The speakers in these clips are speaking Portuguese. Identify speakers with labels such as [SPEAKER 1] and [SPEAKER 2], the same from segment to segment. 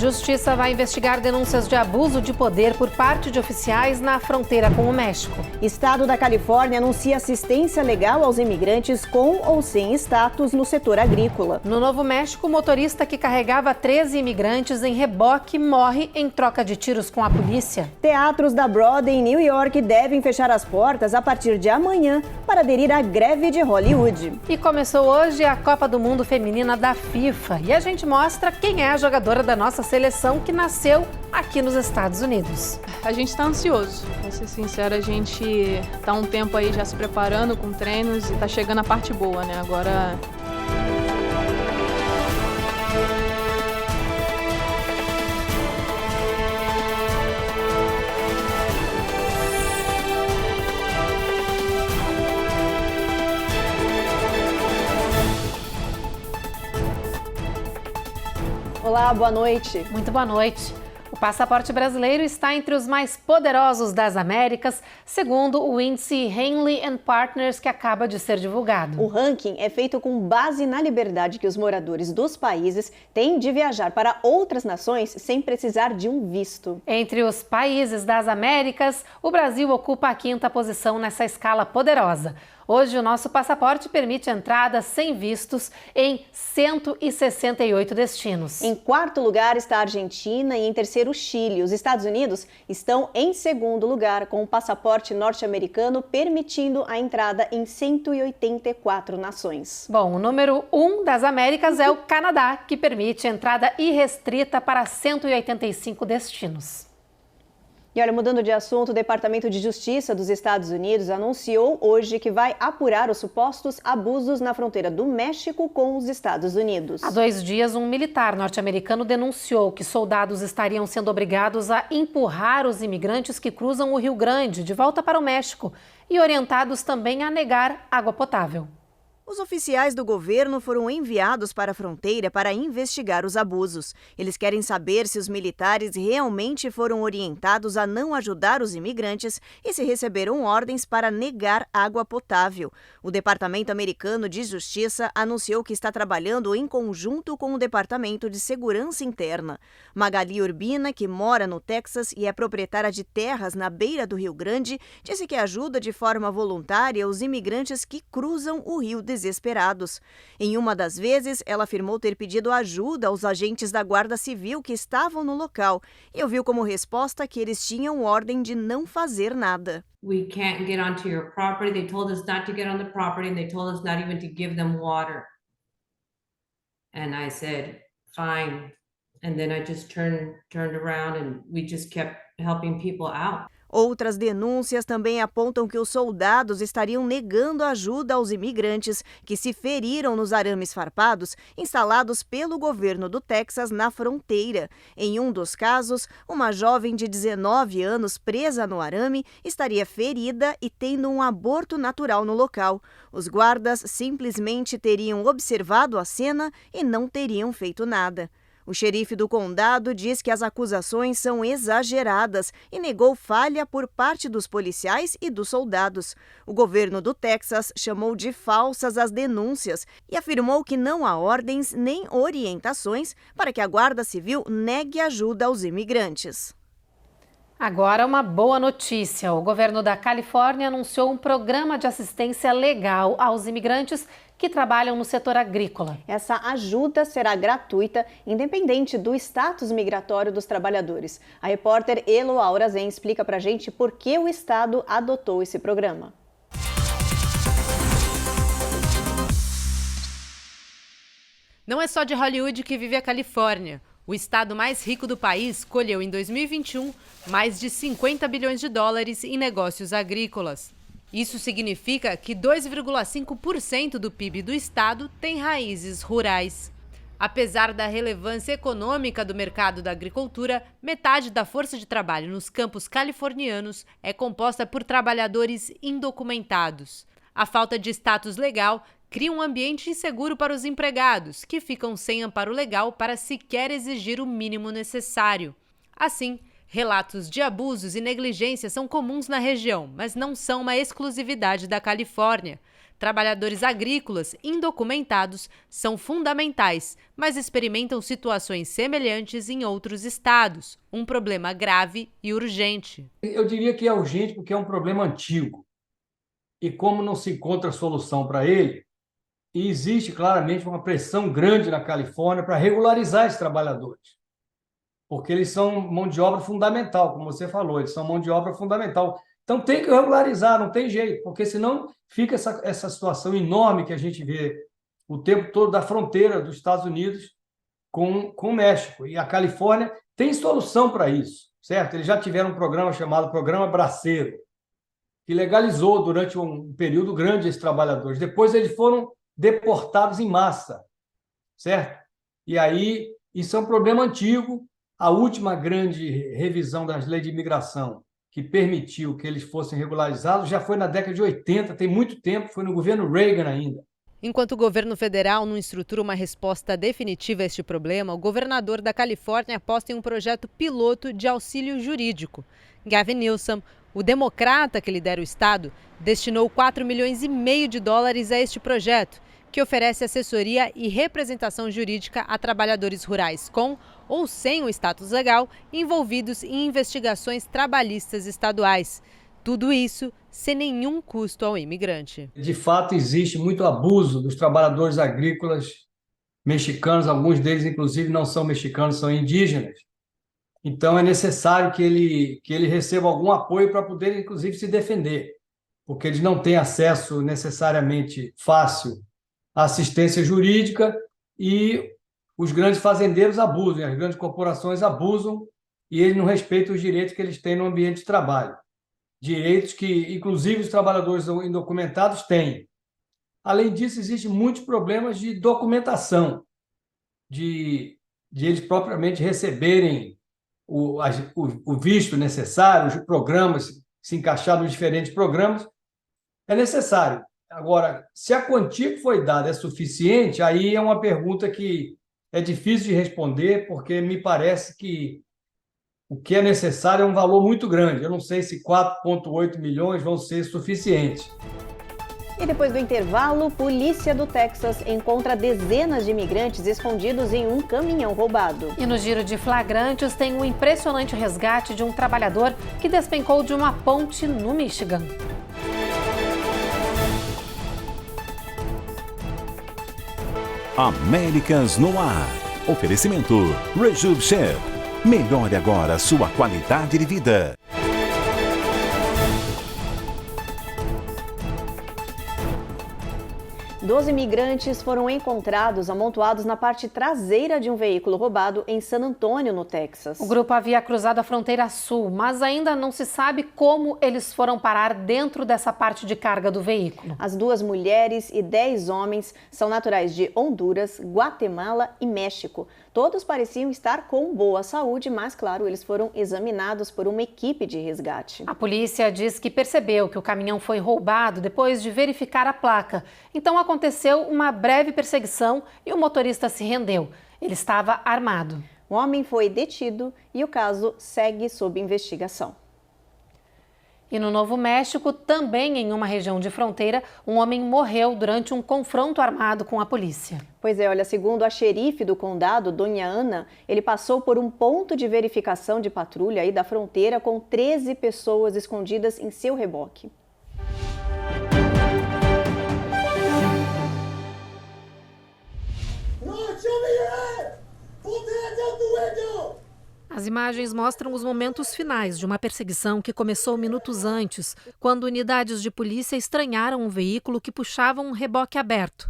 [SPEAKER 1] Justiça vai investigar denúncias de abuso de poder por parte de oficiais na fronteira com o México.
[SPEAKER 2] Estado da Califórnia anuncia assistência legal aos imigrantes com ou sem status no setor agrícola.
[SPEAKER 1] No Novo México, o motorista que carregava 13 imigrantes em reboque morre em troca de tiros com a polícia.
[SPEAKER 2] Teatros da Broadway em New York devem fechar as portas a partir de amanhã para aderir à greve de Hollywood.
[SPEAKER 1] E começou hoje a Copa do Mundo Feminina da FIFA. E a gente mostra quem é a jogadora da nossa seleção que nasceu aqui nos Estados Unidos.
[SPEAKER 3] A gente está ansioso, pra ser sincera, a gente tá um tempo aí já se preparando com treinos e tá chegando a parte boa, né? Agora
[SPEAKER 2] Olá, boa noite.
[SPEAKER 1] Muito boa noite. O passaporte brasileiro está entre os mais poderosos das Américas, segundo o índice Henley & Partners, que acaba de ser divulgado.
[SPEAKER 2] O ranking é feito com base na liberdade que os moradores dos países têm de viajar para outras nações sem precisar de um visto.
[SPEAKER 1] Entre os países das Américas, o Brasil ocupa a 5ª posição nessa escala poderosa. Hoje, o nosso passaporte permite entrada sem vistos em 168 destinos.
[SPEAKER 2] Em 4º lugar está a Argentina e em 3º o Chile. Os Estados Unidos estão em 2º lugar, com o passaporte norte-americano permitindo a entrada em 184 nações.
[SPEAKER 1] Bom, o número 1 das Américas é o Canadá, que permite entrada irrestrita para 185 destinos.
[SPEAKER 2] E olha, mudando de assunto, o Departamento de Justiça dos Estados Unidos anunciou hoje que vai apurar os supostos abusos na fronteira do México com os Estados Unidos.
[SPEAKER 1] Há 2 dias, um militar norte-americano denunciou que soldados estariam sendo obrigados a empurrar os imigrantes que cruzam o Rio Grande de volta para o México e orientados também a negar água potável.
[SPEAKER 2] Os oficiais do governo foram enviados para a fronteira para investigar os abusos. Eles querem saber se os militares realmente foram orientados a não ajudar os imigrantes e se receberam ordens para negar água potável. O Departamento Americano de Justiça anunciou que está trabalhando em conjunto com o Departamento de Segurança Interna. Magali Urbina, que mora no Texas e é proprietária de terras na beira do Rio Grande, disse que ajuda de forma voluntária os imigrantes que cruzam o rio desesperados. Em uma das vezes, ela afirmou ter pedido ajuda aos agentes da Guarda Civil que estavam no local e ouviu como resposta que eles tinham ordem de não fazer nada.
[SPEAKER 4] We can't get onto your property. They told us not to get on the property and they told us not even to give them water. And I said, fine. And then I just turned around and we just kept helping people out.
[SPEAKER 2] Outras denúncias também apontam que os soldados estariam negando ajuda aos imigrantes que se feriram nos arames farpados instalados pelo governo do Texas na fronteira. Em um dos casos, uma jovem de 19 anos presa no arame estaria ferida e tendo um aborto natural no local. Os guardas simplesmente teriam observado a cena e não teriam feito nada. O xerife do condado diz que as acusações são exageradas e negou falha por parte dos policiais e dos soldados. O governo do Texas chamou de falsas as denúncias e afirmou que não há ordens nem orientações para que a Guarda Civil negue ajuda aos imigrantes.
[SPEAKER 1] Agora, uma boa notícia. O governo da Califórnia anunciou um programa de assistência legal aos imigrantes que trabalham no setor agrícola.
[SPEAKER 2] Essa ajuda será gratuita, independente do status migratório dos trabalhadores. A repórter Elo Aurazen explica pra gente por que o estado adotou esse programa.
[SPEAKER 5] Não é só de Hollywood que vive a Califórnia. O estado mais rico do país colheu em 2021 mais de 50 bilhões de dólares em negócios agrícolas. Isso significa que 2,5% do PIB do estado tem raízes rurais. Apesar da relevância econômica do mercado da agricultura, metade da força de trabalho nos campos californianos é composta por trabalhadores indocumentados. A falta de status legal cria um ambiente inseguro para os empregados, que ficam sem amparo legal para sequer exigir o mínimo necessário. Assim, relatos de abusos e negligência são comuns na região, mas não são uma exclusividade da Califórnia. trabalhadores agrícolas indocumentados são fundamentais, mas experimentam situações semelhantes em outros estados. Um problema grave e urgente.
[SPEAKER 6] Eu diria que é urgente porque é um problema antigo. E como não se encontra solução para ele, e existe claramente uma pressão grande na Califórnia para regularizar esses trabalhadores. Porque eles são mão de obra fundamental, como você falou, eles são mão de obra fundamental. Então tem que regularizar, não tem jeito, porque senão fica essa situação enorme que a gente vê o tempo todo da fronteira dos Estados Unidos com o México. E a Califórnia tem solução para isso, certo? Eles já tiveram um programa chamado Programa Braceiro, que legalizou durante um período grande esses trabalhadores. Depois eles foram deportados em massa, certo? E aí, isso é um problema antigo. A última grande revisão das leis de imigração que permitiu que eles fossem regularizados já foi na década de 80, tem muito tempo, foi no governo Reagan ainda.
[SPEAKER 5] Enquanto o governo federal não estrutura uma resposta definitiva a este problema, o governador da Califórnia aposta em um projeto piloto de auxílio jurídico. Gavin Newsom, o democrata que lidera o estado, destinou 4,5 milhões de dólares a este projeto, que oferece assessoria e representação jurídica a trabalhadores rurais com ou sem o status legal envolvidos em investigações trabalhistas estaduais. Tudo isso sem nenhum custo ao imigrante.
[SPEAKER 6] De fato, existe muito abuso dos trabalhadores agrícolas mexicanos, alguns deles, inclusive, não são mexicanos, são indígenas. Então, é necessário que ele receba algum apoio para poder, inclusive, se defender, porque eles não têm acesso necessariamente fácil à assistência jurídica e os grandes fazendeiros abusam, as grandes corporações abusam e eles não respeitam os direitos que eles têm no ambiente de trabalho. Direitos que, inclusive, os trabalhadores indocumentados têm. Além disso, existem muitos problemas de documentação, de eles propriamente receberem o visto necessário, os programas, se encaixar nos diferentes programas, é necessário. Agora, se a quantia que foi dada é suficiente, aí é uma pergunta que é difícil de responder, porque me parece que o que é necessário é um valor muito grande. Eu não sei se 4,8 milhões vão ser suficientes.
[SPEAKER 2] E depois do intervalo, polícia do Texas encontra dezenas de imigrantes escondidos em um caminhão roubado.
[SPEAKER 1] E no giro de flagrantes tem um impressionante resgate de um trabalhador que despencou de uma ponte no Michigan.
[SPEAKER 7] Américas no ar. Oferecimento Rejuve Chef. Melhore agora sua qualidade de vida.
[SPEAKER 2] Dois imigrantes foram encontrados amontoados na parte traseira de um veículo roubado em San Antônio, no Texas.
[SPEAKER 1] O grupo havia cruzado a fronteira sul, mas ainda não se sabe como eles foram parar dentro dessa parte de carga do veículo.
[SPEAKER 2] As 2 mulheres e 10 homens são naturais de Honduras, Guatemala e México. Todos pareciam estar com boa saúde, mas, claro, eles foram examinados por uma equipe de resgate.
[SPEAKER 1] A polícia diz que percebeu que o caminhão foi roubado depois de verificar a placa. Então aconteceu uma breve perseguição e o motorista se rendeu. Ele estava armado.
[SPEAKER 2] O homem foi detido e o caso segue sob investigação.
[SPEAKER 1] E no Novo México, também em uma região de fronteira, um homem morreu durante um confronto armado com a polícia.
[SPEAKER 2] Pois é, olha, segundo a xerife do condado, Dona Ana, ele passou por um ponto de verificação de patrulha aí da fronteira com 13 pessoas escondidas em seu reboque.
[SPEAKER 1] As imagens mostram os momentos finais de uma perseguição que começou minutos antes, quando unidades de polícia estranharam um veículo que puxava um reboque aberto.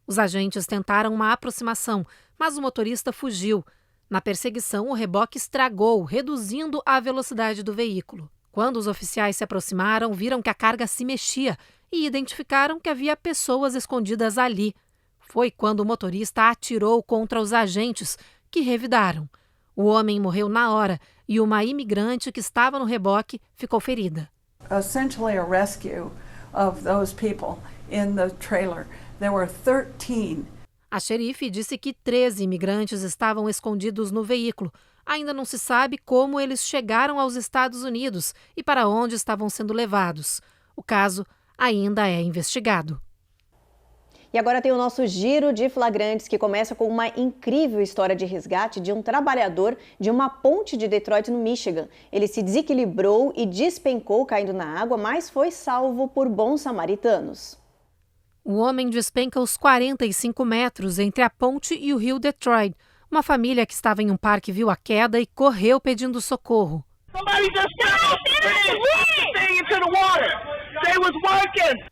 [SPEAKER 1] Os agentes tentaram uma aproximação, mas o motorista fugiu. Na perseguição, o reboque estragou, reduzindo a velocidade do veículo. Quando os oficiais se aproximaram, viram que a carga se mexia e identificaram que havia pessoas escondidas ali. Foi quando o motorista atirou contra os agentes, que revidaram. O homem morreu na hora e uma imigrante que estava no reboque ficou ferida.
[SPEAKER 8] Essentially a rescue of those people in the trailer. There were 13.
[SPEAKER 1] A xerife disse que 13 imigrantes estavam escondidos no veículo. Ainda não se sabe como eles chegaram aos Estados Unidos e para onde estavam sendo levados. O caso ainda é investigado.
[SPEAKER 2] E agora tem o nosso giro de flagrantes, que começa com uma incrível história de resgate de um trabalhador de uma ponte de Detroit, no Michigan. Ele se desequilibrou e despencou caindo na água, mas foi salvo por bons samaritanos.
[SPEAKER 1] O homem despenca os 45 metros entre a ponte e o rio Detroit. Uma família que estava em um parque viu a queda e correu pedindo socorro.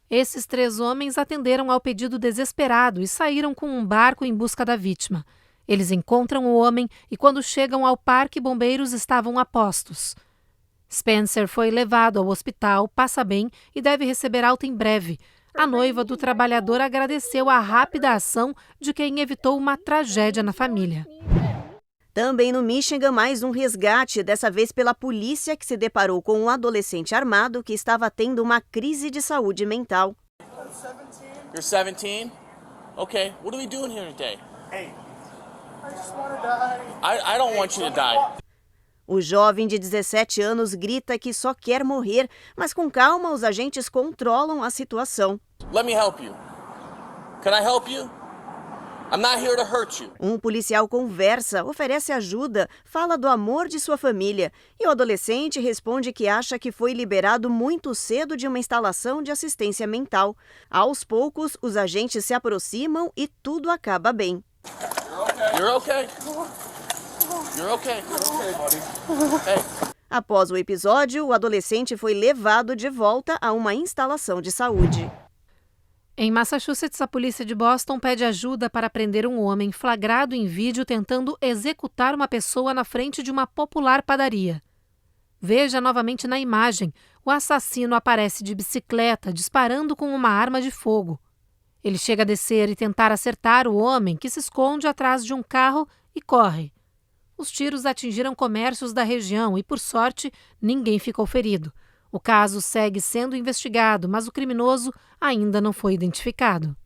[SPEAKER 1] Esses 3 homens atenderam ao pedido desesperado e saíram com um barco em busca da vítima. Eles encontram o homem e, quando chegam ao parque, bombeiros estavam a postos. Spencer foi levado ao hospital, passa bem e deve receber alta em breve. A noiva do trabalhador agradeceu a rápida ação de quem evitou uma tragédia na família.
[SPEAKER 2] Também no Michigan, mais um resgate, dessa vez pela polícia, que se deparou com um adolescente armado que estava tendo uma crise de saúde mental.
[SPEAKER 9] You're 17? Okay, what are we doing here today? Hey, I just want to die. I don't want you to die.
[SPEAKER 2] O jovem de 17 anos grita que só quer morrer, mas com calma os agentes controlam a situação.
[SPEAKER 9] Let me help you. Can I help you? I'm not here to hurt you.
[SPEAKER 2] Um policial conversa, oferece ajuda, fala do amor de sua família. E o adolescente responde que acha que foi liberado muito cedo de uma instalação de assistência mental. Aos poucos, os agentes se aproximam e tudo acaba bem.
[SPEAKER 9] You're okay. You're okay. You're okay, buddy. Hey.
[SPEAKER 2] Após o episódio, o adolescente foi levado de volta a uma instalação de saúde.
[SPEAKER 1] Em Massachusetts, a polícia de Boston pede ajuda para prender um homem flagrado em vídeo tentando executar uma pessoa na frente de uma popular padaria. Veja novamente na imagem, o assassino aparece de bicicleta, disparando com uma arma de fogo. Ele chega a descer e tentar acertar o homem, que se esconde atrás de um carro e corre. Os tiros atingiram comércios da região e, por sorte, ninguém ficou ferido. O caso segue sendo investigado, mas o criminoso ainda não foi identificado.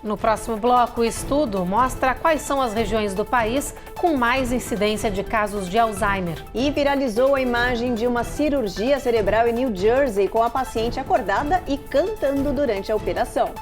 [SPEAKER 1] No próximo bloco, o estudo mostra quais são as regiões do país com mais incidência de casos de Alzheimer.
[SPEAKER 2] E viralizou a imagem de uma cirurgia cerebral em New Jersey, com a paciente acordada e cantando durante a operação.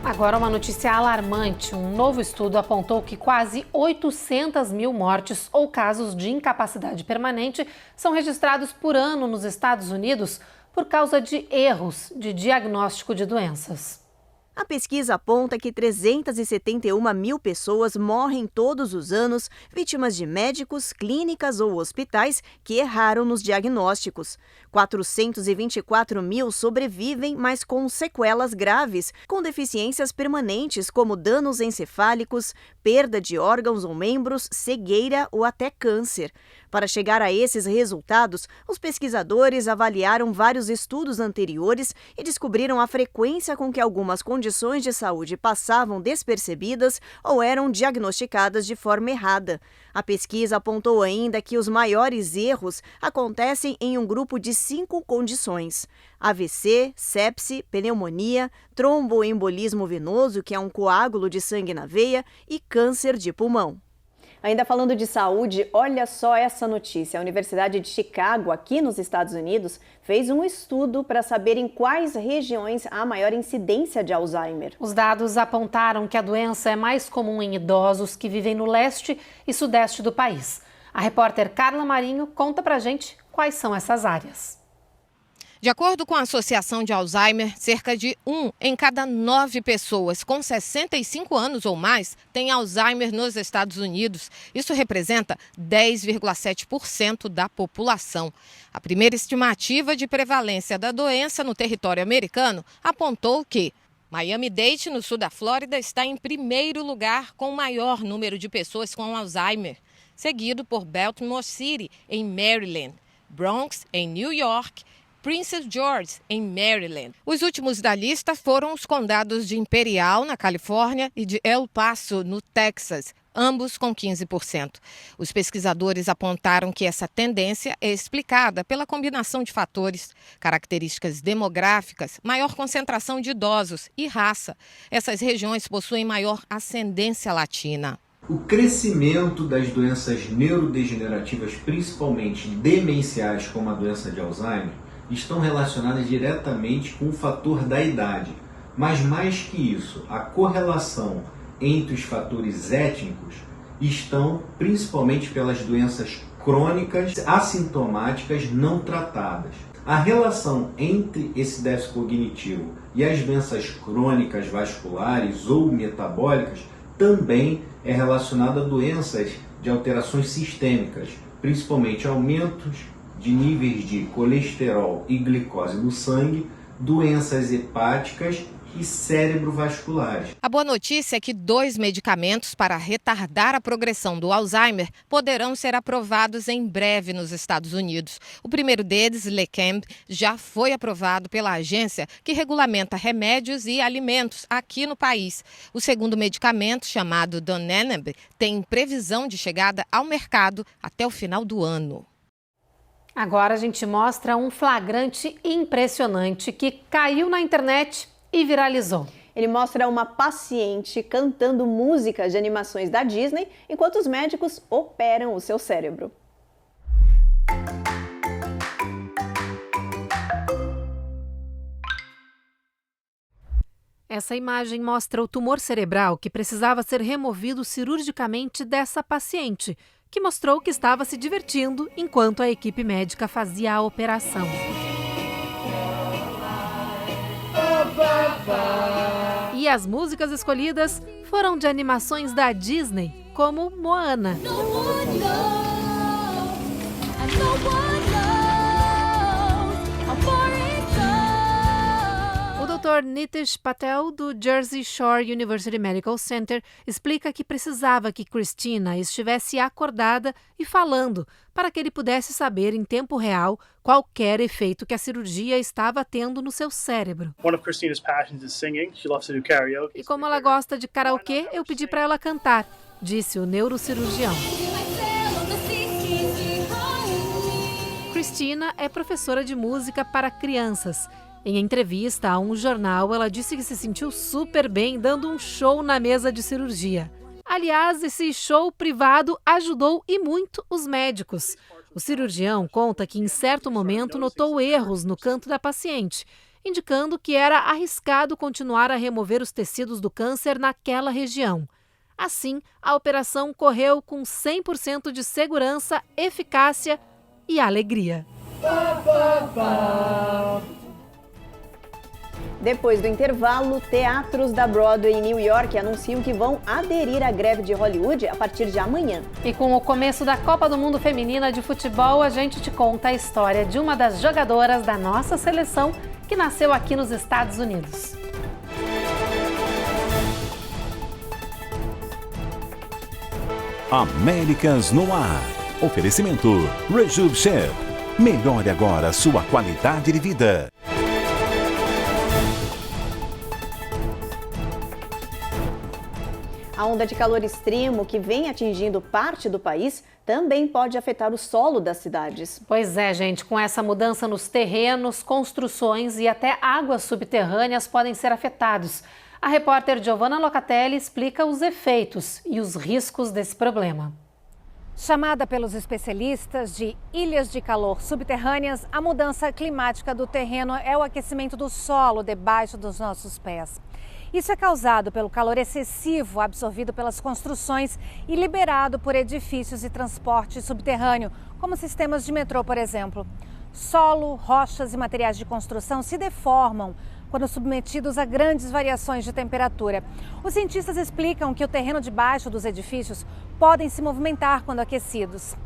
[SPEAKER 1] Agora uma notícia alarmante. Um novo estudo apontou que quase 800 mil mortes ou casos de incapacidade permanente são registrados por ano nos Estados Unidos por causa de erros de diagnóstico de doenças.
[SPEAKER 2] A pesquisa aponta que 371 mil pessoas morrem todos os anos, vítimas de médicos, clínicas ou hospitais que erraram nos diagnósticos. 424 mil sobrevivem, mas com sequelas graves, com deficiências permanentes como danos encefálicos, perda de órgãos ou membros, cegueira ou até câncer. Para chegar a esses resultados, os pesquisadores avaliaram vários estudos anteriores e descobriram a frequência com que algumas condições de saúde passavam despercebidas ou eram diagnosticadas de forma errada. A pesquisa apontou ainda que os maiores erros acontecem em um grupo de 5 condições: AVC, sepse, pneumonia, tromboembolismo venoso, que é um coágulo de sangue na veia, e câncer de pulmão. Ainda falando de saúde, olha só essa notícia. A Universidade de Chicago, aqui nos Estados Unidos, fez um estudo para saber em quais regiões há maior incidência de Alzheimer.
[SPEAKER 1] Os dados apontaram que a doença é mais comum em idosos que vivem no leste e sudeste do país. A repórter Carla Marinho conta pra gente quais são essas áreas.
[SPEAKER 10] De acordo com a Associação de Alzheimer, cerca de 1 em cada 9 pessoas com 65 anos ou mais tem Alzheimer nos Estados Unidos. Isso representa 10,7% da população. A primeira estimativa de prevalência da doença no território americano apontou que Miami-Dade, no sul da Flórida, está em primeiro lugar com o maior número de pessoas com Alzheimer, seguido por Baltimore City, em Maryland, Bronx, em New York, Prince George, em Maryland. Os últimos da lista foram os condados de Imperial, na Califórnia, e de El Paso, no Texas, ambos com 15%. Os pesquisadores apontaram que essa tendência é explicada pela combinação de fatores, características demográficas, maior concentração de idosos e raça. Essas regiões possuem maior ascendência latina.
[SPEAKER 11] O crescimento das doenças neurodegenerativas, principalmente demenciais, como a doença de Alzheimer, estão relacionadas diretamente com o fator da idade. Mas mais que isso, a correlação entre os fatores étnicos estão principalmente pelas doenças crônicas, assintomáticas, não tratadas. A relação entre esse déficit cognitivo e as doenças crônicas vasculares ou metabólicas também é relacionada a doenças de alterações sistêmicas, principalmente aumentos de níveis de colesterol e glicose no sangue, doenças hepáticas e cerebrovasculares.
[SPEAKER 10] A boa notícia é que 2 medicamentos para retardar a progressão do Alzheimer poderão ser aprovados em breve nos Estados Unidos. O primeiro deles, Leqembi, já foi aprovado pela agência que regulamenta remédios e alimentos aqui no país. O segundo medicamento, chamado Donanemab, tem previsão de chegada ao mercado até o final do ano.
[SPEAKER 1] Agora a gente mostra um flagrante impressionante que caiu na internet e viralizou.
[SPEAKER 2] Ele mostra uma paciente cantando músicas de animações da Disney enquanto os médicos operam o seu cérebro.
[SPEAKER 1] Essa imagem mostra o tumor cerebral que precisava ser removido cirurgicamente dessa paciente, que mostrou que estava se divertindo enquanto a equipe médica fazia a operação. E as músicas escolhidas foram de animações da Disney, como Moana. O Dr. Nitish Patel, do Jersey Shore University Medical Center, explica que precisava que Christina estivesse acordada e falando para que ele pudesse saber em tempo real qualquer efeito que a cirurgia estava tendo no seu cérebro. E como ela gosta de karaokê, eu pedi para ela cantar, disse o neurocirurgião. Christina é professora de música para crianças. Em entrevista a um jornal, ela disse que se sentiu super bem dando um show na mesa de cirurgia. Aliás, esse show privado ajudou e muito os médicos. O cirurgião conta que em certo momento notou erros no canto da paciente, indicando que era arriscado continuar a remover os tecidos do câncer naquela região. Assim, a operação correu com 100% de segurança, eficácia e alegria.
[SPEAKER 2] Depois do intervalo, teatros da Broadway em New York anunciam que vão aderir à greve de Hollywood a partir de amanhã.
[SPEAKER 1] E com o começo da Copa do Mundo Feminina de Futebol, a gente te conta a história de uma das jogadoras da nossa seleção que nasceu aqui nos Estados Unidos.
[SPEAKER 7] Américas no Ar. Oferecimento Rejuve Chef. Melhore agora sua qualidade de vida.
[SPEAKER 2] A onda de calor extremo que vem atingindo parte do país também pode afetar o solo das cidades.
[SPEAKER 1] Pois é, gente, com essa mudança nos terrenos, construções e até águas subterrâneas podem ser afetados. A repórter Giovanna Locatelli explica os efeitos e os riscos desse problema.
[SPEAKER 12] Chamada pelos especialistas de ilhas de calor subterrâneas, a mudança climática do terreno é o aquecimento do solo debaixo dos nossos pés. Isso é causado pelo calor excessivo absorvido pelas construções e liberado por edifícios e transporte subterrâneo, como sistemas de metrô, por exemplo. Solo, rochas e materiais de construção se deformam quando submetidos a grandes variações de temperatura. Os cientistas explicam que o terreno debaixo dos edifícios podem se movimentar quando aquecidos.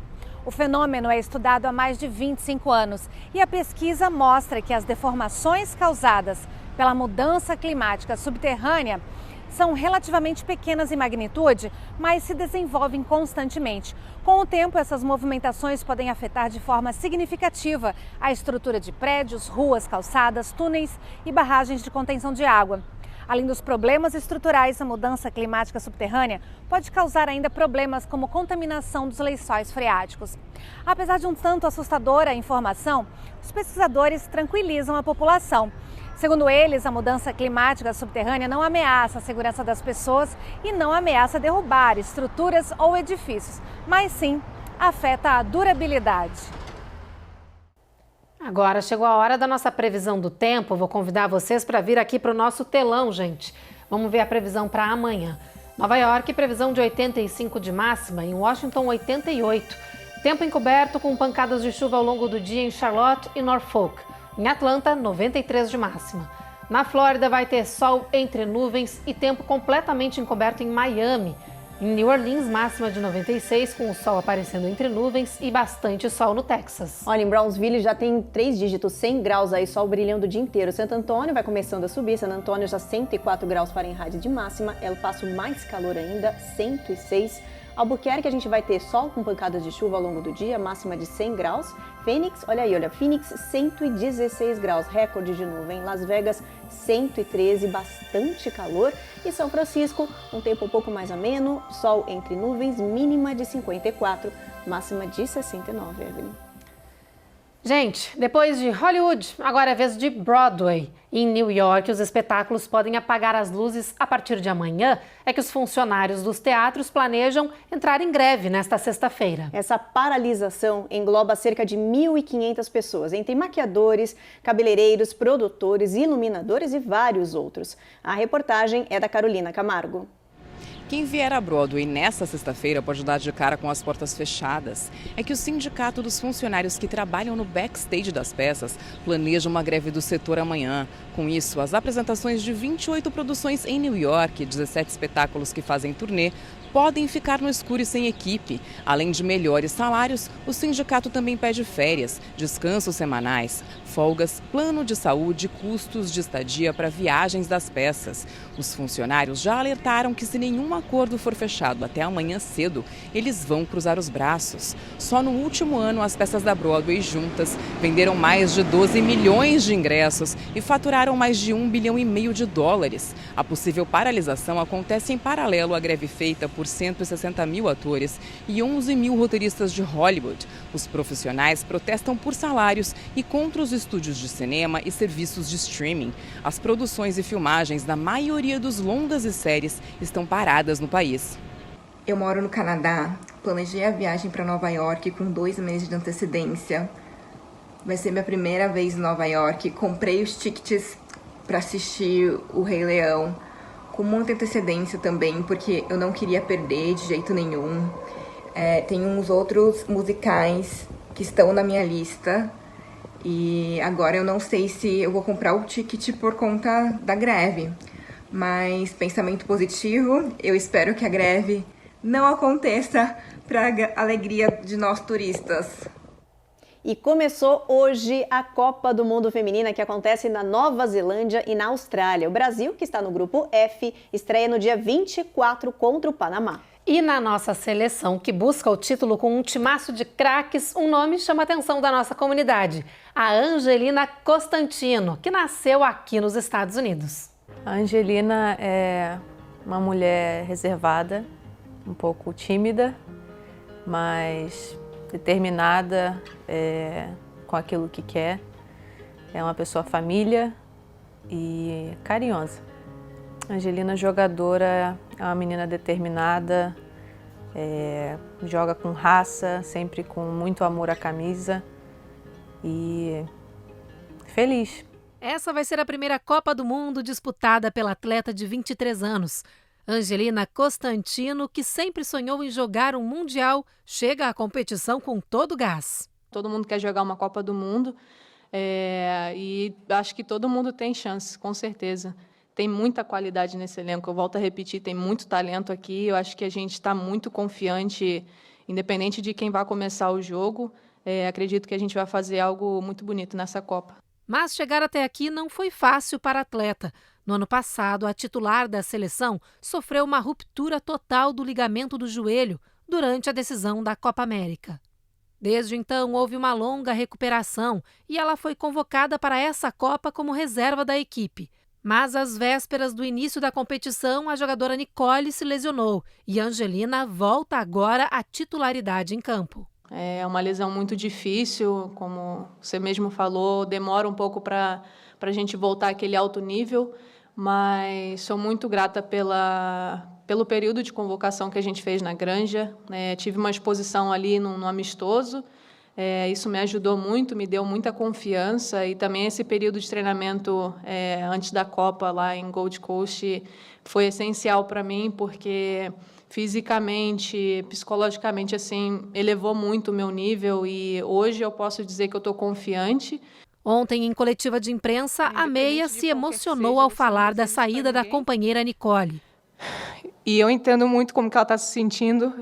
[SPEAKER 12] O fenômeno é estudado há mais de 25 anos e a pesquisa mostra que as deformações causadas pela mudança climática subterrânea são relativamente pequenas em magnitude, mas se desenvolvem constantemente. Com o tempo, essas movimentações podem afetar de forma significativa a estrutura de prédios, ruas, calçadas, túneis e barragens de contenção de água. Além dos problemas estruturais, a mudança climática subterrânea pode causar ainda problemas como contaminação dos lençóis freáticos. Apesar de um tanto assustadora a informação, os pesquisadores tranquilizam a população. Segundo eles, a mudança climática subterrânea não ameaça a segurança das pessoas e não ameaça derrubar estruturas ou edifícios, mas sim afeta a durabilidade.
[SPEAKER 1] Agora chegou a hora da nossa previsão do tempo. Vou convidar vocês para vir aqui para o nosso telão, gente. Vamos ver a previsão para amanhã. Nova York, previsão de 85 de máxima, em Washington 88. Tempo encoberto com pancadas de chuva ao longo do dia em Charlotte e Norfolk. Em Atlanta, 93 de máxima. Na Flórida vai ter sol entre nuvens e tempo completamente encoberto em Miami. Em New Orleans, máxima de 96, com o sol aparecendo entre nuvens e bastante sol no Texas.
[SPEAKER 13] Olha, em Brownsville já tem 3 dígitos, 100 graus aí, sol brilhando o dia inteiro. Santo Antônio vai começando a subir, San Antônio já 104 graus Fahrenheit de máxima, El Paso mais calor ainda, 106. Albuquerque a gente vai ter sol com pancadas de chuva ao longo do dia, máxima de 100 graus. Phoenix, olha aí, Phoenix 116 graus, recorde de nuvem. Las Vegas 113, bastante calor. E São Francisco, um tempo um pouco mais ameno, sol entre nuvens, mínima de 54, máxima de 69, Evelyn.
[SPEAKER 1] Gente, depois de Hollywood, agora é vez de Broadway. Em New York, os espetáculos podem apagar as luzes a partir de amanhã. É que os funcionários dos teatros planejam entrar em greve nesta sexta-feira.
[SPEAKER 13] Essa paralisação engloba cerca de 1.500 pessoas, entre maquiadores, cabeleireiros, produtores, iluminadores e vários outros. A reportagem é da Carolina Camargo.
[SPEAKER 14] Quem vier a Broadway nesta sexta-feira pode dar de cara com as portas fechadas. É que o Sindicato dos Funcionários que trabalham no backstage das peças planeja uma greve do setor amanhã. Com isso, as apresentações de 28 produções em New York e 17 espetáculos que fazem turnê podem ficar no escuro e sem equipe. Além de melhores salários, o sindicato também pede férias, descansos semanais, folgas, plano de saúde, custos de estadia para viagens das peças. Os funcionários já alertaram que se nenhum acordo for fechado até amanhã cedo, eles vão cruzar os braços. Só no último ano, as peças da Broadway juntas venderam mais de 12 milhões de ingressos e faturaram mais de $1,5 bilhão. A possível paralisação acontece em paralelo à greve feita por 160 mil atores e 11 mil roteiristas de Hollywood. Os profissionais protestam por salários e contra os estúdios de cinema e serviços de streaming. As produções e filmagens da maioria dos longas e séries estão paradas no país.
[SPEAKER 15] Eu moro no Canadá, planejei a viagem para Nova York com 2 meses de antecedência. Vai ser minha primeira vez em Nova York, comprei os tickets para assistir o Rei Leão com muita antecedência também, porque eu não queria perder de jeito nenhum. Tem uns outros musicais que estão na minha lista e agora eu não sei se eu vou comprar o ticket por conta da greve, mas pensamento positivo, eu espero que a greve não aconteça para a alegria de nós turistas.
[SPEAKER 13] E começou hoje a Copa do Mundo Feminina, que acontece na Nova Zelândia e na Austrália. O Brasil, que está no grupo F, estreia no dia 24 contra o Panamá.
[SPEAKER 1] E na nossa seleção, que busca o título com um timaço de craques, um nome chama a atenção da nossa comunidade: a Angelina Costantino, que nasceu aqui nos Estados Unidos.
[SPEAKER 3] A Angelina é uma mulher reservada, um pouco tímida, mas determinada com aquilo que quer. É uma pessoa família e carinhosa. Angelina, jogadora, é uma menina determinada, joga com raça, sempre com muito amor à camisa e feliz.
[SPEAKER 1] Essa vai ser a primeira Copa do Mundo disputada pela atleta de 23 anos. Angelina Costantino, que sempre sonhou em jogar um Mundial, chega à competição com todo o gás.
[SPEAKER 3] Todo mundo quer jogar uma Copa do Mundo e acho que todo mundo tem chance, com certeza. Tem muita qualidade nesse elenco, eu volto a repetir, tem muito talento aqui. Eu acho que a gente está muito confiante, independente de quem vai começar o jogo. Acredito que a gente vai fazer algo muito bonito nessa Copa.
[SPEAKER 1] Mas chegar até aqui não foi fácil para a atleta. No ano passado, a titular da seleção sofreu uma ruptura total do ligamento do joelho durante a decisão da Copa América. Desde então, houve uma longa recuperação e ela foi convocada para essa Copa como reserva da equipe. Mas às vésperas do início da competição, a jogadora Nicole se lesionou e Angelina volta agora à titularidade em campo.
[SPEAKER 3] É uma lesão muito difícil, como você mesmo falou, demora um pouco para a gente voltar àquele alto nível, mas sou muito grata pelo período de convocação que a gente fez na Granja. Tive uma exposição ali no amistoso, isso me ajudou muito, me deu muita confiança, e também esse período de treinamento antes da Copa lá em Gold Coast foi essencial para mim, porque fisicamente, psicologicamente, assim, elevou muito o meu nível, e hoje eu posso dizer que eu estou confiante.
[SPEAKER 1] Ontem, em coletiva de imprensa, a Meia se emocionou ao falar da saída da companheira Nicole.
[SPEAKER 3] E eu entendo muito como que ela está se sentindo.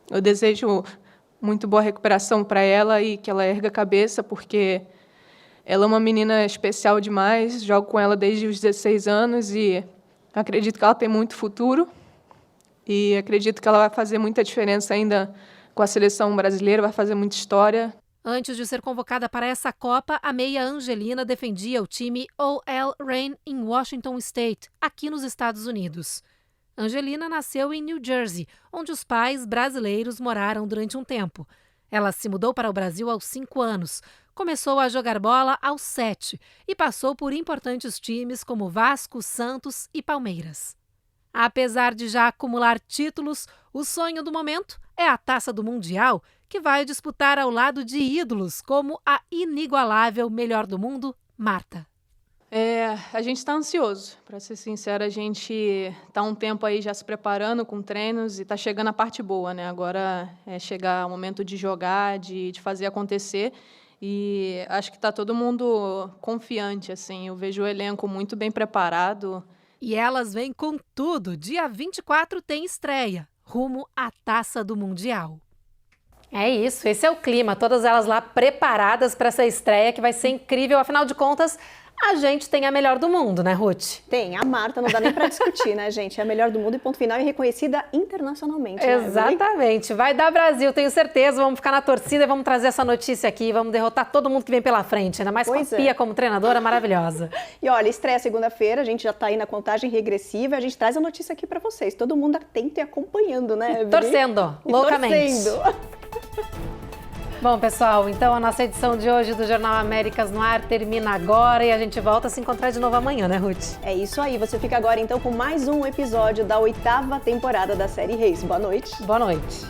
[SPEAKER 3] Eu desejo muito boa recuperação para ela e que ela erga a cabeça, porque ela é uma menina especial demais. Jogo com ela desde os 16 anos e acredito que ela tem muito futuro. E acredito que ela vai fazer muita diferença ainda com a seleção brasileira, vai fazer muita história.
[SPEAKER 1] Antes de ser convocada para essa Copa, a meia Angelina defendia o time OL Reign em Washington State, aqui nos Estados Unidos. Angelina nasceu em New Jersey, onde os pais brasileiros moraram durante um tempo. Ela se mudou para o Brasil aos 5 anos, começou a jogar bola aos 7 e passou por importantes times como Vasco, Santos e Palmeiras. Apesar de já acumular títulos, o sonho do momento é a Taça do Mundial, que vai disputar ao lado de ídolos como a inigualável melhor do mundo, Marta.
[SPEAKER 3] A gente está ansioso, para ser sincera, a gente está um tempo aí já se preparando com treinos e está chegando a parte boa, né? Agora é chegar o momento de jogar, de fazer acontecer, e acho que está todo mundo confiante, assim. Eu vejo o elenco muito bem preparado.
[SPEAKER 1] E elas vêm com tudo. Dia 24 tem estreia, rumo à Taça do Mundial. É isso, esse é o clima. Todas elas lá preparadas para essa estreia que vai ser incrível. Afinal de contas, a gente tem a melhor do mundo, né, Ruth?
[SPEAKER 13] Tem, a Marta, não dá nem para discutir, né, gente? É a melhor do mundo e ponto final, e reconhecida internacionalmente.
[SPEAKER 1] Exatamente. Vai dar Brasil, tenho certeza. Vamos ficar na torcida e vamos trazer essa notícia aqui. Vamos derrotar todo mundo que vem pela frente, ainda mais com a Pia como treinadora maravilhosa.
[SPEAKER 13] E olha, estreia segunda-feira, a gente já tá aí na contagem regressiva, a gente traz a notícia aqui para vocês. Todo mundo atento e acompanhando, né, Evelyn?
[SPEAKER 1] Torcendo, loucamente.
[SPEAKER 13] Torcendo.
[SPEAKER 1] Bom, pessoal, então a nossa edição de hoje do Jornal Américas no Ar termina agora e a gente volta a se encontrar de novo amanhã, né, Ruth?
[SPEAKER 13] É isso aí, você fica agora então com mais um episódio da 8ª temporada da série Reis. Boa noite.
[SPEAKER 1] Boa noite.